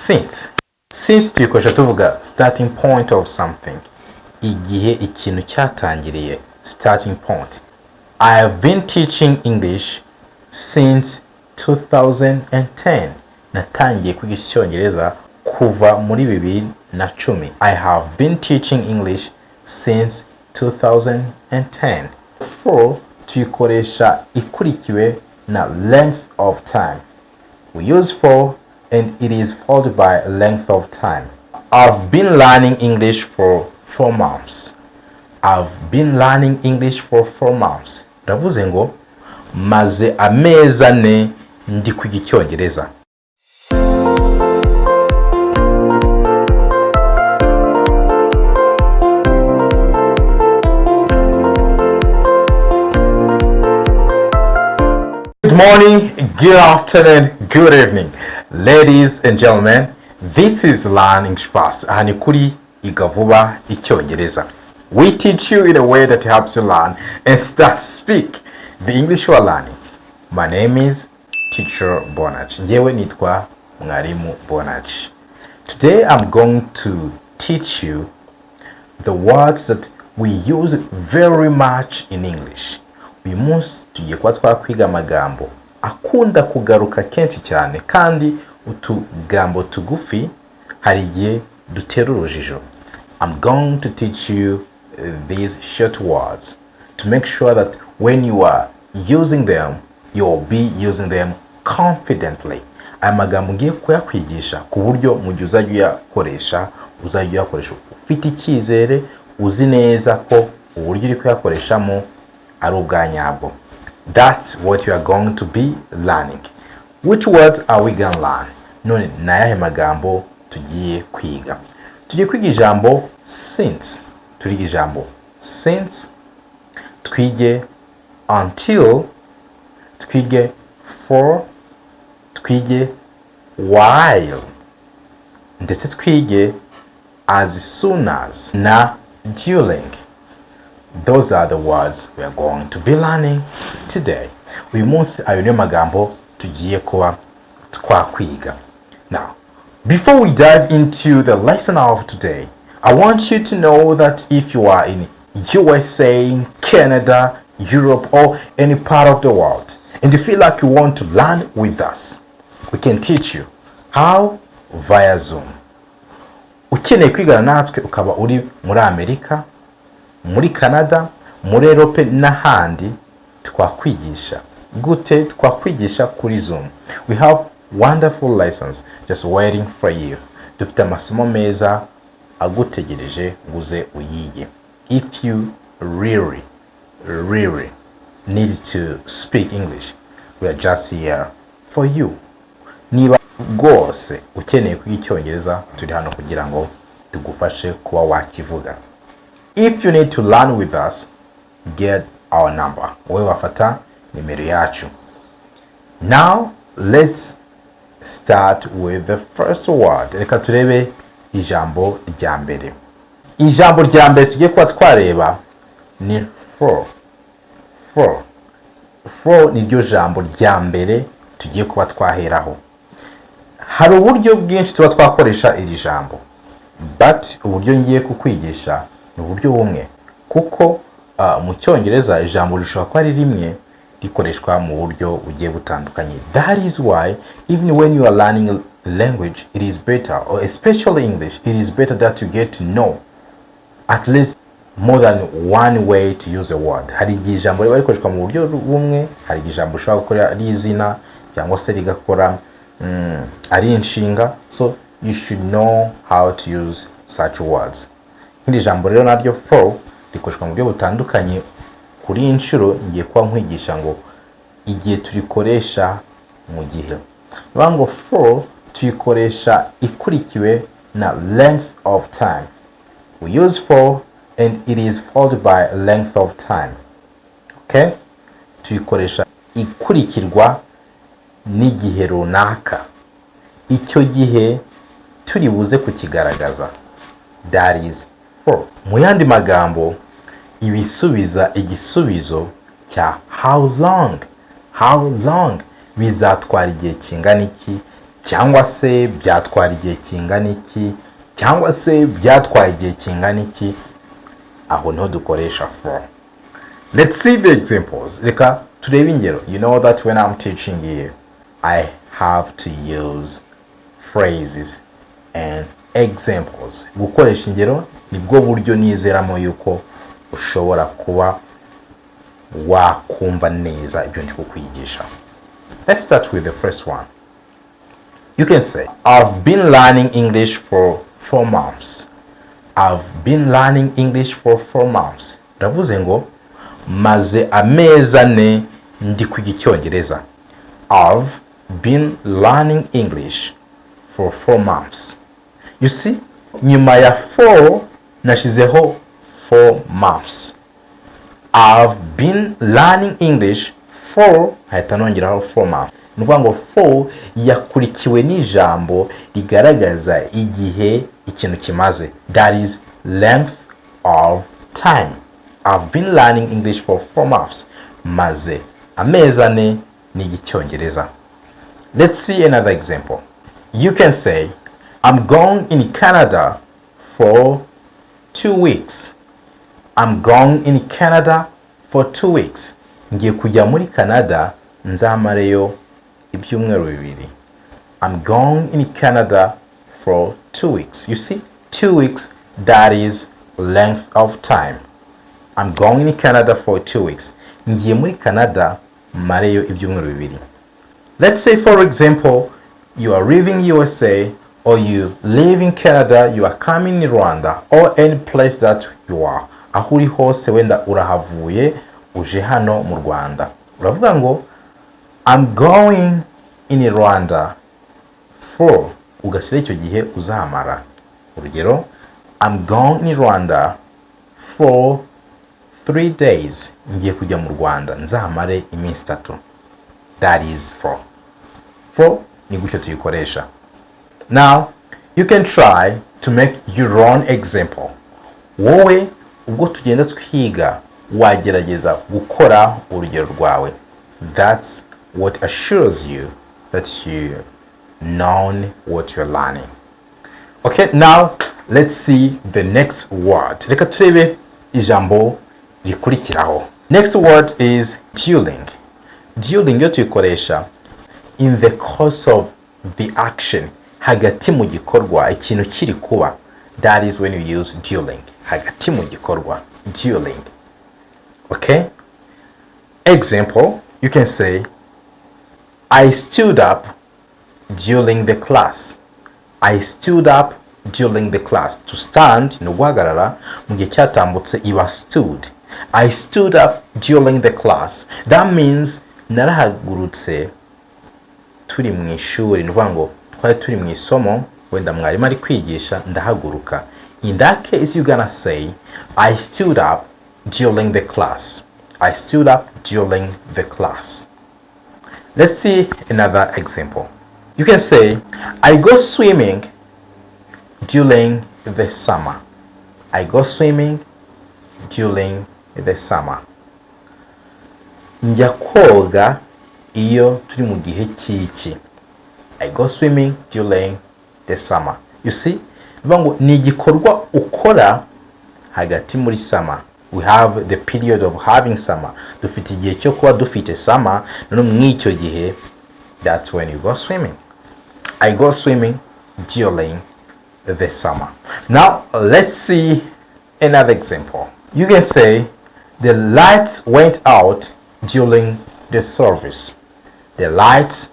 Since tuyikoresha tuvuga starting point of something, igihe ikintu cyatangiriye, starting point. I have been teaching English since 2010. Natangiye kwiga Icyongereza kuva muri 2010. I have been teaching English since 2010. For tuyikoresha ikurikiwe na length of time. We use for and it is followed by length of time. I've been learning English for 4 months. I've been learning English for 4 months. Ndavuze ngo maze amezi 4 ndi kwiga Icyongereza. Good morning, good afternoon, good evening, ladies and gentlemen. This is Learning Fast. Aha kuri Kwiga Vuba Icyongereza. We teach you in a way that helps you learn and start speak the English you are learning. My name is Teacher Bonach. Njewe nitwa Mwarimu Bonach. Today I'm going to teach you the words that we use very much in English. Uyu munsi tugiye kuba twakwiga amagambo akunda kugaruka kenshi cyane kandi utugambo tugufi hari igihe dutera urujijo. I'm going to teach you these short words to make sure that when you are using them, you'll be using them confidently. Aya magambo ngiye kuyakwigisha ku buryo mu gihe uzajya uyakoresha ufite icyizere, uzi neza ko uburyo uri kuyakoreshamo ari ubwanyabwo. That's what you are going to be learning. Which words are we going to learn? None nayahe magambo tugiye kwiga. Tugiye kwiga ijambo since. Turiga ijambo since, twige until, twige for, twige while, ndetse twige as soon as na during. Those are the words we are going to be learning today. Uyu munsi ayo niyo magambo tugiye kuba twakwiga. Now, before we dive into the lesson of today, I want you to know that if you are in USA, Canada, Europe, or any part of the world, and you feel like you want to learn with us, we can teach you how via Zoom. Ukeneye kwigana natwe ukaba uri muri Amerika, muri Canada, muri Europe n'ahandi, twakwigisha. Gute twakwigisha kuri Zoom. We have wonderful lessons just waiting for you. Dufite amasomo meza agutegereje nguze uyige. If you really need to speak English, we are just here for you. Niba rwose ukeneye kwiga Icyongereza, turi hano kugira ngo tugufashe kuba wakivuga. If you need to learn with us, get our number. Wewe wafata nimero yacu. Now, let's start with the first word. Reka turebe ijambo rya mbere. Ijambo rya mbere tugiye kuba twareba ni for. For ni ryo jambo rya mbere tugiye kuba twaheraho. Hari uburyo bwinshi tuba twakoresha iri jambo, but uburyo ngiye kukwigisha ni uburyo bumwe, kuko mu Cyongereza ijambo rishobora kuba ari rimwe rikoreshwa mu buryo bugiye butandukanye. That is why even when you are learning a language, it is better, or especially English, it is better that you get to know at least more than one way to use a word. Hari ijambo riba rikoreshwa mu buryo bumwe, hari ijambo ushobora gukora ari izina cyangwa se rigakora ari inshinga. So you should know how to use such words. Hindi jambo rero naryo for rikoreshwa mu buryo butandukanye. Kuri inshuro ngiye kuba nkwigisha ngo igihe turikoresha mu gihe. Ngo for tuyikoresha ikurikiwe na length of time. We use for and it is followed by length of time. Okay? Tuyikoresha ikurikirwa n'igihe runaka. Icyo gihe turi buze kukigaragaza. That is for. Mu yandi magambo, ibisubiza igisubizo cya how long bizatwara igihe kingana iki cyangwa se byatwara igihe kingana iki, cyangwa se byatwaye igihe kingana iki, aho niho dukoresha for. Let's see the examples. Reka turebe ingero. You know that when I'm teaching you, I have to use phrases and examples. Gukoresha ingero nibwo buryo nizeramo yuko ushobora kuba wakumva neza ibyo ndi kukwigisha. Let's start with the first one. You can say, I've been learning English for 4 months. I've been learning English for 4 months. Ndavuze ngo maze amezi ane ndi kwiga Icyongereza. I've been learning English for 4 months. You see, nyuma ya 4 nashizeho 4 months. I've been learning English for, hahita nongeraho 4 months. Nuvuga ngo for yakurikiwe n'ijambo rigaragaza igihe ikintu kimaze. That is length of time. I've been learning English for 4 months. Maze amezi ane niga Icyongereza. Let's see another example. You can say, I'm going in Canada for 2 weeks. I'm going in Canada for 2 weeks. Ngiye kujya muri Canada nzamareyo ibyumweru bibiri. I'm going in Canada for 2 weeks. You see, 2 weeks, that is length of time. I'm going in Canada for 2 weeks. Ngiye muri Canada mareyo ibyumweru bibiri. Let's say, for example, you are leaving USA, or you live in Canada, you are coming in Rwanda, or any place that you are. Aho uri hose wenda urahavuye uje hano mu Rwanda. Uravuga ngo I'm going in Rwanda for, ugashyira icyo gihe uzahamara. Urugero, I'm going in Rwanda for 3 days. Ngiye kujya mu Rwanda nzahamare iminsi 3. That is for. For ni gutyo tuyikoresha. Now, you can try to make your own example. Wowe ubwo tugenda twiga wagerageza gukora urugero rwawe. That's what assures you that you know what you're learning. Okay, now let's see the next word. Reka turebe ijambo rikurikiraho. Next word is during. During yo tuyikoresha in the course of the action. Hagati mu gikorwa ikintu kiri kuba. That is when you use during. Hagati mu gikorwa. During. Okay? Example, you can say, I stood up during the class. I stood up during the class. To stand ni guhagarara mu gihe cyatambutse iba stood. I stood up during the class. That means narahagurutse turi mu ishuri. Ni ukuvuga ngo twari turi mu isomo wenda mwarimu ari kwigisha ndahaguruka. In that case, you're gonna say, I stood up during the class. I stood up during the class. Let's see another example. You can say, I go swimming during the summer. I go swimming during the summer. Njya koga iyo turi mu gihe cy'iki. I go swimming during the summer. You see? Ni igikorwa ukora hagati muri summer. We have the period of having summer. Dufite igihe cyo kuba dufite summer, none mw'icyo gihe, that's when you go swimming. I go swimming during the summer. Now, let's see another example. You can say, the lights went out during the service. The lights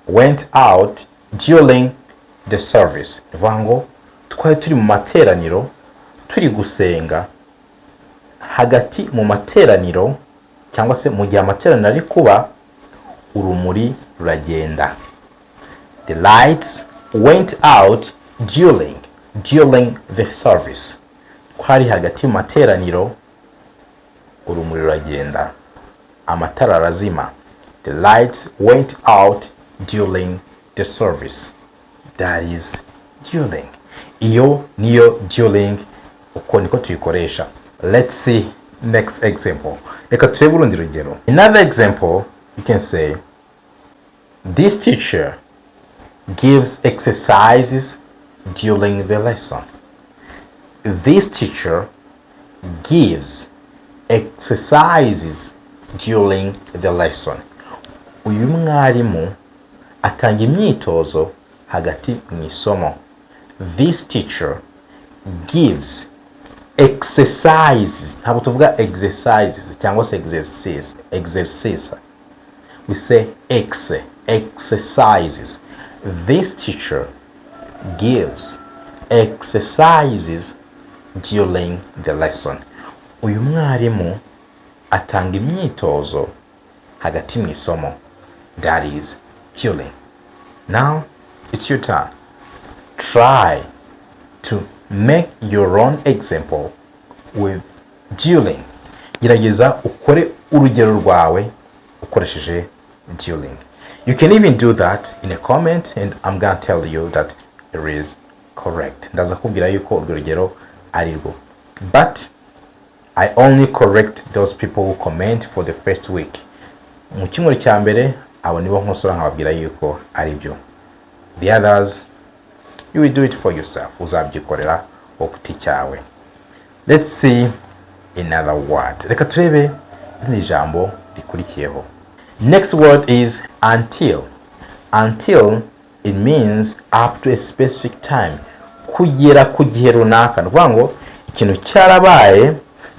went out during the service. Vango, twari turi mu materaniro, turi gusenga, hagati mu materaniro, cyangwa se mu gihe amateraniro ari kuba, urumuri ruragenda. The lights went out during the service. Kwari hagati mu materaniro, urumuri ruragenda. Amatara arazima. The lights went out during the service. That is during. Iyo niyo during, uko niko tuyikoresha. Let's see next example. Reka turebe urundi rugero. Another example, you can say, this teacher gives exercises during the lesson. This teacher gives exercises during the lesson. Uyu mwarimu atanga imyitozo hagati mu isomo. This teacher gives exercises. Ntabwo tuvuga exercises cyangwa se exercise. We say exercises. This teacher gives exercises during the lesson. Uyu mwarimu atanga imyitozo hagati mu isomo. That is during. Now it's your turn. Try to make your own example with during. Gerageza ukore urugero rwawe ukoresheje during. You can even do that in a comment and I'm going to tell you that it is correct. Ndaza kubwira yuko urwo rugero ari rwo. But I only correct those people who comment for the first week. Mu cyumweru cya mbere abo nibo nkosora nkababwira yuko ari byo. The others, you will do it for yourself. Uzabyikorera ku giti cyawe. Let's see another word. Reka turebe ijambo rikurikiyeho. Next word is until. Until, it means up to a specific time. Kugera ku gihe runaka. Nukuvuga ngo ikintu cyarabaye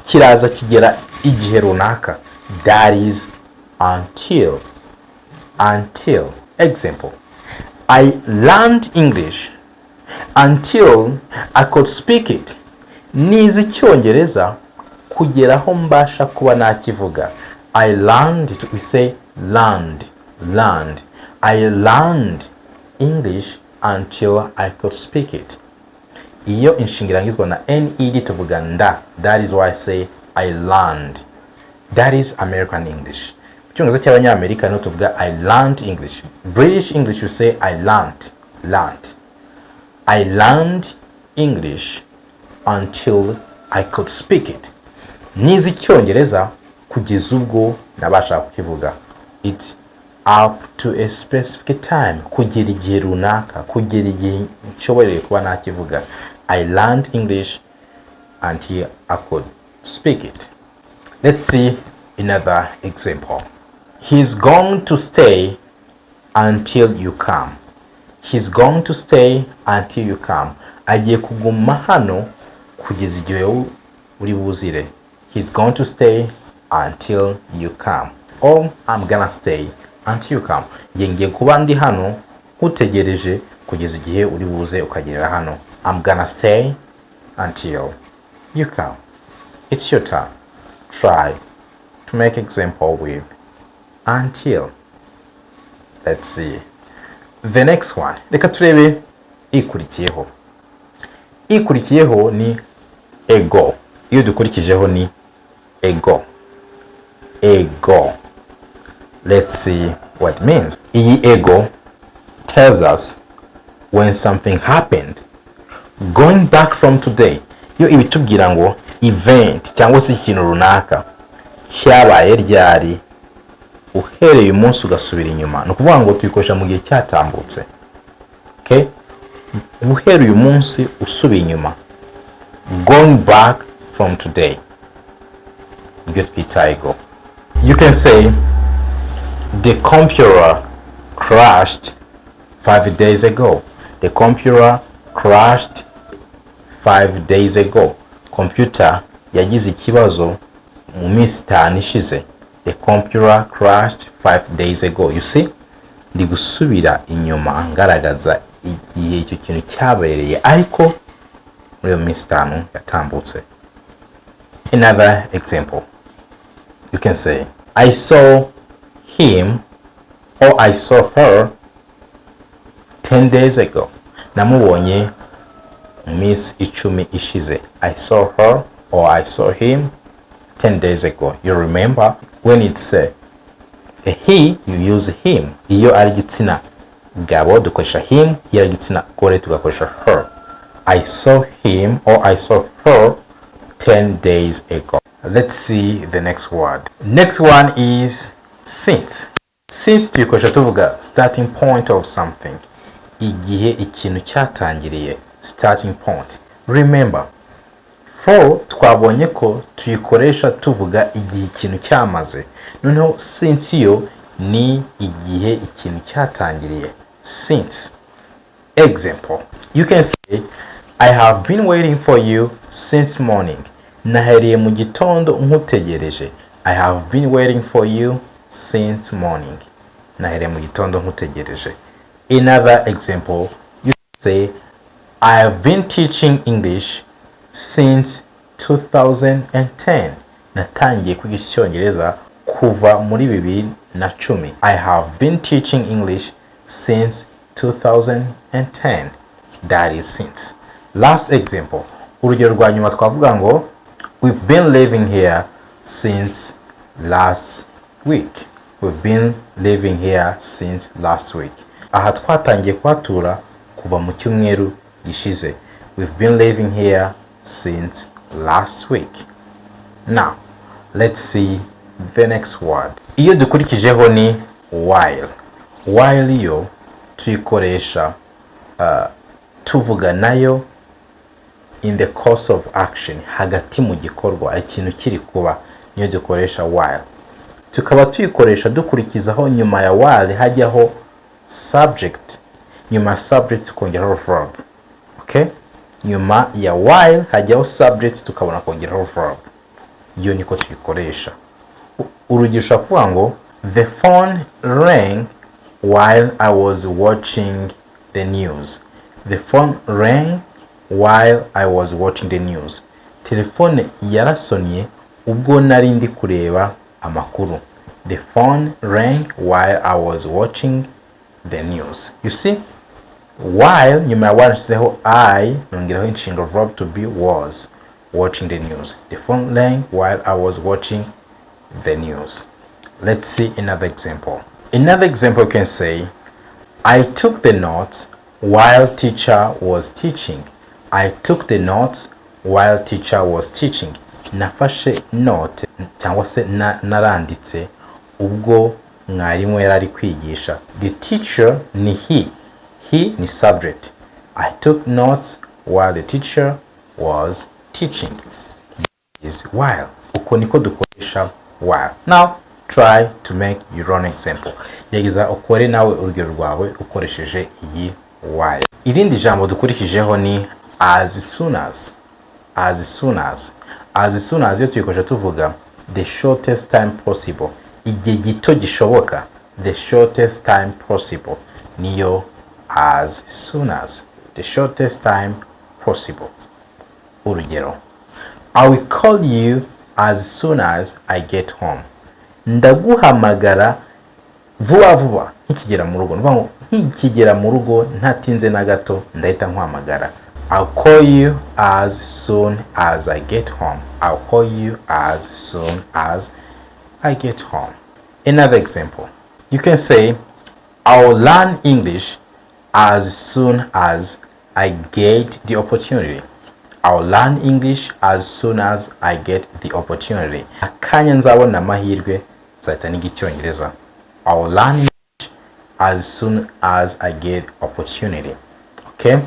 kiraza kigera igihe runaka. That is until. Until. Example. I learned English until I could speak it. Nize Icyongereza kugera aho mbasha kuba nakivuga. I learned it. We say learned. I learned English until I could speak it. Iyo inshingirangizwa na NED tuvuga nda. That is why I say I learned. That is American English. Cyongereza cy'Abanyamerika no tuvuga I learned English. British English you say I learned. I learned English until I could speak it. Nize Icyongereza kugeza ubwo nabasha kukivuga. It's up to a specific time. Kugera igihe runaka, kugera igihe nshoboreye kuba nakivuga. I learned English until I could speak it. Let's see another example. He's going to stay until you come. He's going to stay until you come. Agiye kuguma hano kugeza igihe uri buzire. He's going to stay until you come. Or I'm gonna stay until you come. Ngiye kuba ndi hano utegereje kugeza igihe uri buze ukagerera hano. I'm gonna stay until you come. It's your turn. Try to make example with until. Let's see. The next one. Reka turebe ikurikiyeho. Ikurikiyeho ni ego. Iyo dukurikijeho ni ego. Let's see what it means. Iyi ego tells us when something happened. Going back from today. Iyo ibitubwira ngo event cyangwa se ikintu runaka cyabaye ryari uhereye umunsi ugasubira inyuma. No kuvuga ngo tuyikoresha mu gihe cyatambutse. Okay? Uhereye umunsi usubira inyuma. Going back from today. Ibyo twita ego. You can say the computer crashed 5 days ago. The computer crashed 5 days ago. Computer yagize ikibazo mu minsi 5 ishize. The computer crashed 5 days ago. You see? Ndi gusubira inyuma ngaragaza igihe icyo kintu cyabereye ariko muri minsi 5 yatambutse. Another example. You can say I saw him or I saw her 10 days ago. Namubonye Miss 10 ishize. I saw her or I saw him 10 days ago. You remember when it's a he, you use him. Iyo ari gitsina gabo dukoresha him, iyo ari gitsina gore tugakoresha her. I saw him or I saw her 10 days ago. Let's see the next word. Next one is since. Since tuyikoresha tuvuga starting point of something. igihe ikintu cyatangiriye, starting point. Remember, for twabonye ko tuyikoresha tuvuga igihe ikintu cyamaze, noneho since yo ni igihe ikintu cyatangiriye, since. Example, you can say I have been waiting for you since morning. Nahereye mu gitondo nkutegereje. I have been waiting for you since morning. Nahereye mu gitondo nkutegereje. Another example, you can say I have been teaching English since 2010. Natangiye kwiga Icyongereza kuva muri 2010. I have been teaching English since 2010. That is since. Last example, urugero rwa nyuma twavuga ngo we've been living here since last week. We've been living here since last week. Aha twatangiye kwatura kuva mu cyumweru gishize. We've been living here since last week. Now, let's see the next word. Iyo dukurikijeho ni while. While yo tuyikoresha tuvuga nayo in the course of action, hagati mu gikorwa, ikintu kiri kuba, niyo dukoresha while. Tukaba tuyikoresha dukurikizaho nyuma ya while hajyaho subject, nyuma ya subject tukongeraho verb. Okay? Nyuma ya while hajyaho subject tukabona kongeraho verb. Iyo niko tuyikoresha. Urugero kuvuga ngo the phone rang while I was watching the news. The phone rang while I was watching the news. Telefone yarasonye ubwo nari ndi kureba amakuru. The phone rang while I was watching the news. You see? While nyuma ya while nshyizeho I nongeraho inshinga verb to be was watching the news. The phone rang while I was watching the news. Let's see another example. Another example, you can say I took the notes while teacher was teaching. I took the notes while teacher was teaching. Nafashe note cyangwa se naranditse ubwo mwarimu yarari kwigisha. The teacher ni he. He ni subject. I took notes while the teacher was teaching. Is while. Uko niko dukoresha while. Now try to make your own example. Yageza ukore nawe urugero rwawe ukoresheje iyi while. Irindi jambo dukurikijeho ni as soon as. As soon as. As soon as yo tuyikoresha tuvuga the shortest time possible. Igihe gito gishoboka. The shortest time possible. Niyo as soon as. The shortest time possible. Urugero, I will call you as soon as I get home. Ndaguhamagara vuba vuba nkikigera mu rugo. Nuvuga ngo nkikigera mu rugo ntatinze na gato ndahita nkuhamagara. I'll call you as soon as I get home. I'll call you as soon as I get home. Another example, you can say I'll learn English as soon as I get the opportunity. I'll learn English as soon as I get the opportunity. Akanya nzabona amahirwe nzahita niga Icyongereza. I'll learn English as soon as I get opportunity. Okay?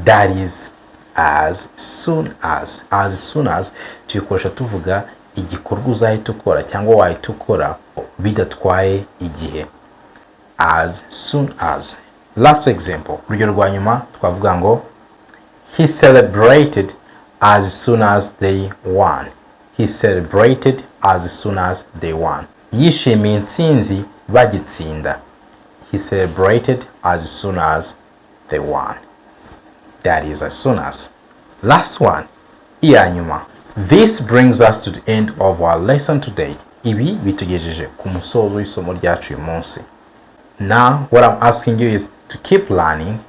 That is as soon as. As soon as tuyikoresha tuvuga igikorwa uzahita ukora cyangwa wahita ukora bidatwaye igihe. As soon as. Last example, urugero rwa nyuma twavuga ngo he celebrated as soon as they won. He celebrated as soon as they won. Yishimiye intsinzi bagitsinda. He celebrated as soon as they won. That is as soon as. Last one, iya nyuma. This brings us to the end of our lesson today. Ibi bitugejeje ku musozo w'isomo ryacu uyu munsi. Now, what I'm asking you is to keep learning,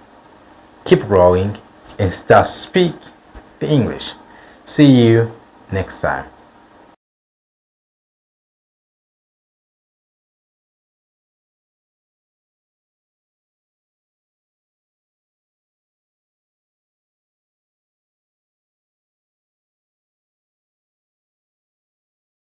keep growing, and start speak the English. See you next time.